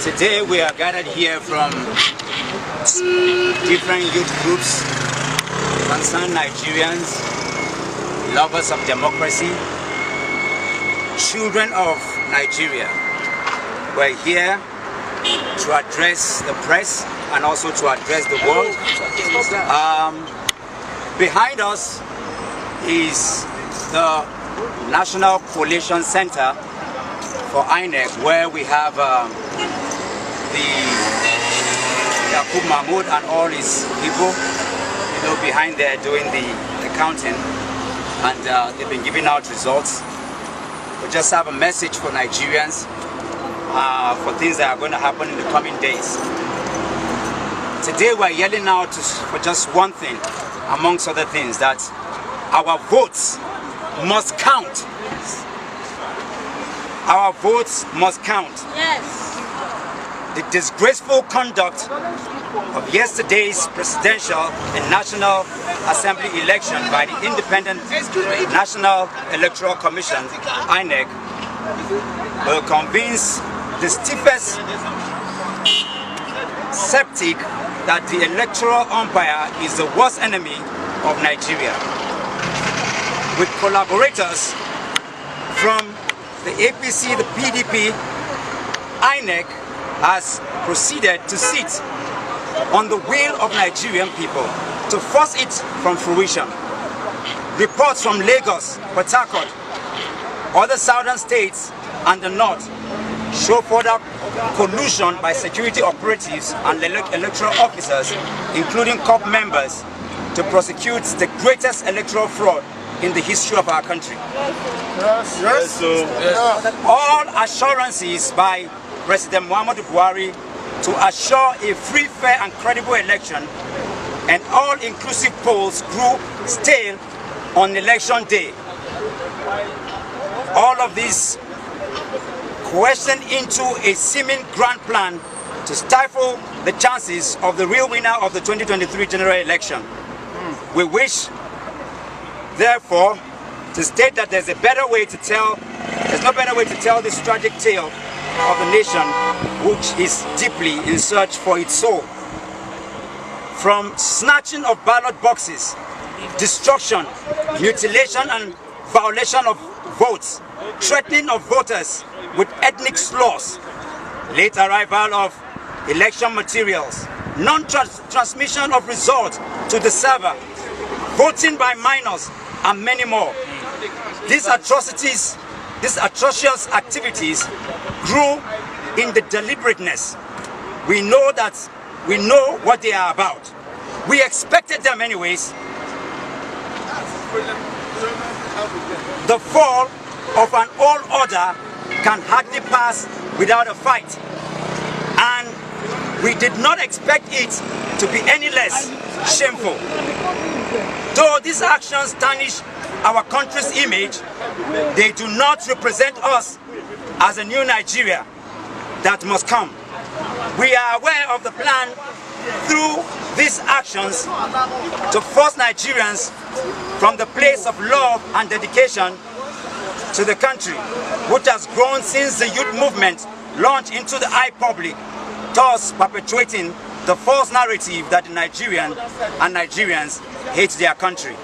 Today we are gathered here from different youth groups, concerned Nigerians, lovers of democracy, children of Nigeria. We're here to address the press and also to address the world. Behind us is the National Coalition Center for INEC, where we have Yaqub Mahmoud and all his people, behind there doing the counting, and they've been giving out results. We just have a message for Nigerians for things that are going to happen in the coming days. Today we're yelling out for just one thing, amongst other things, that our votes must count. Our votes must count. Yes. The disgraceful conduct of yesterday's presidential and National Assembly election by the Independent National Electoral Commission, INEC, will convince the stiffest skeptic that the electoral umpire is the worst enemy of Nigeria. With collaborators from the APC, the PDP, INEC has proceeded to sit on the will of Nigerian people to force it from fruition. Reports from Lagos, Port Harcourt, other southern states and the north show further collusion by security operatives and electoral officers, including COP members, to prosecute the greatest electoral fraud in the history of our country. All assurances by President Muhammadu Buhari to assure a free, fair and credible election and all-inclusive polls grew stale on election day. All of this questioned into a seeming grand plan to stifle the chances of the real winner of the 2023 general election. We wish, therefore, to state that there's no better way to tell this tragic tale of the nation, which is deeply in search for its soul. From snatching of ballot boxes, destruction, mutilation and violation of votes, threatening of voters with ethnic slurs, late arrival of election materials, non-transmission of results to the server, voting by minors, and many more. These atrocious activities grew in the deliberateness. We know what they are about. We expected them anyways. The fall of an old order can hardly pass without a fight. And we did not expect it to be any less shameful. Though these actions tarnish our country's image, they do not represent us as a new Nigeria that must come. We are aware of the plan through these actions to force Nigerians from the place of love and dedication to the country, which has grown since the youth movement launched into the eye public, thus perpetuating the false narrative that the Nigerian and Nigerians hate their country.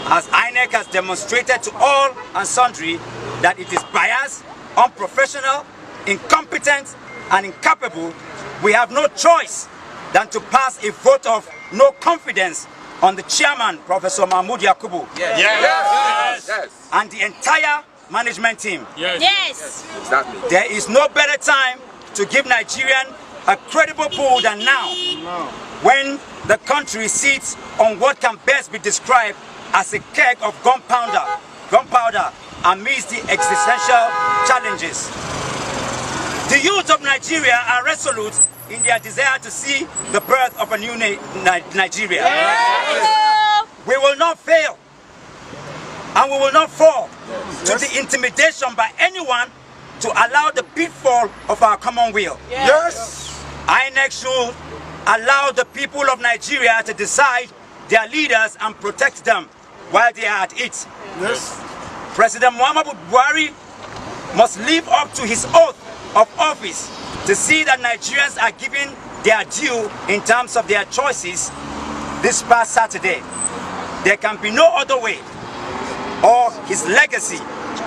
As INEC has demonstrated to all and sundry that it is biased, unprofessional, incompetent, and incapable, we have no choice than to pass a vote of no confidence on the chairman, Professor Mahmoud Yakubu, and the entire management team. Yes. Exactly. There is no better time to give Nigerian a credible pull than now, when the country sits on what can best be described as a keg of gunpowder amidst the existential challenges. The youth of Nigeria are resolute in their desire to see the birth of a new Nigeria. Yes. We will not fail, and we will not fall to the intimidation by anyone to allow the pitfall of our common will. INEC should allow the people of Nigeria to decide their leaders and protect them while they are at it. President Muhammadu Buhari must live up to his oath of office to see that Nigerians are given their due in terms of their choices this past Saturday. There can be no other way, or his legacy,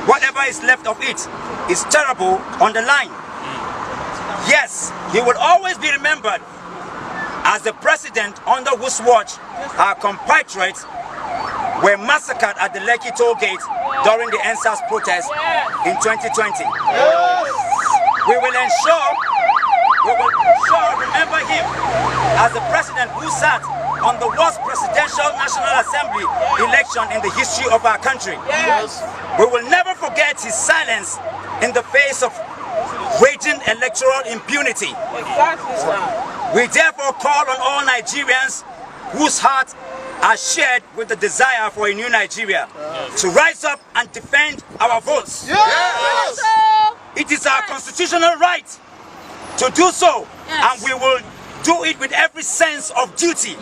whatever is left of it, is terrible on the line. Yes, he will always be remembered as the president under whose watch our compatriots were massacred at the Lekki toll gate during the NSAS protest in 2020. We will remember him as the president who sat on the worst presidential National Assembly election in the history of our country. We will never forget his silence in the face of waging electoral impunity. We therefore call on all Nigerians whose hearts are shared with the desire for a new Nigeria to rise up and defend our votes. It is our constitutional right to do so, and we will do it with every sense of duty.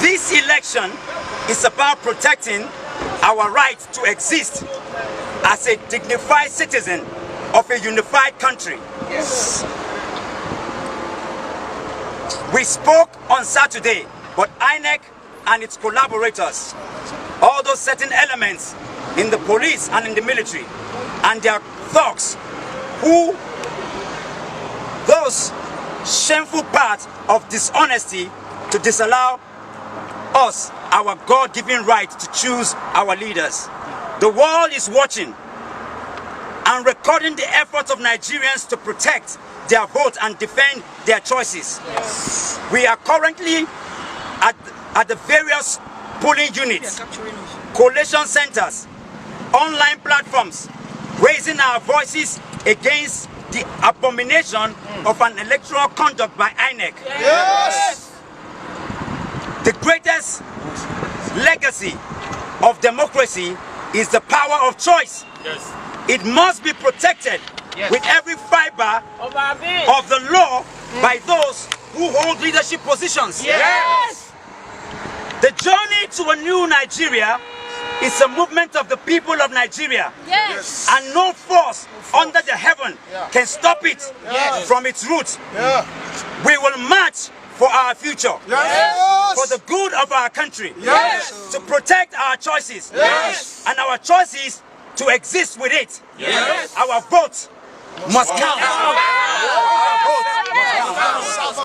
This election is about protecting our right to exist as a dignified citizen of a unified country. We spoke on Saturday, but INEC and its collaborators, all those certain elements in the police and in the military, and their thugs, those shameful parts of dishonesty to disallow us our God-given right to choose our leaders. The world is watching and recording the efforts of Nigerians to protect their vote and defend their choices. We are currently at the various polling units, collation centers, online platforms, raising our voices against the abomination of an electoral conduct by INEC. The greatest legacy of democracy is the power of choice. It must be protected with every fiber of the law by those who hold leadership positions. The journey to a new Nigeria is a movement of the people of Nigeria, and no force under the heaven can stop it from its roots. We will march for our future, for the good of our country, to protect our choices, and our choices to exist with it. Our vote must count. Our vote must count.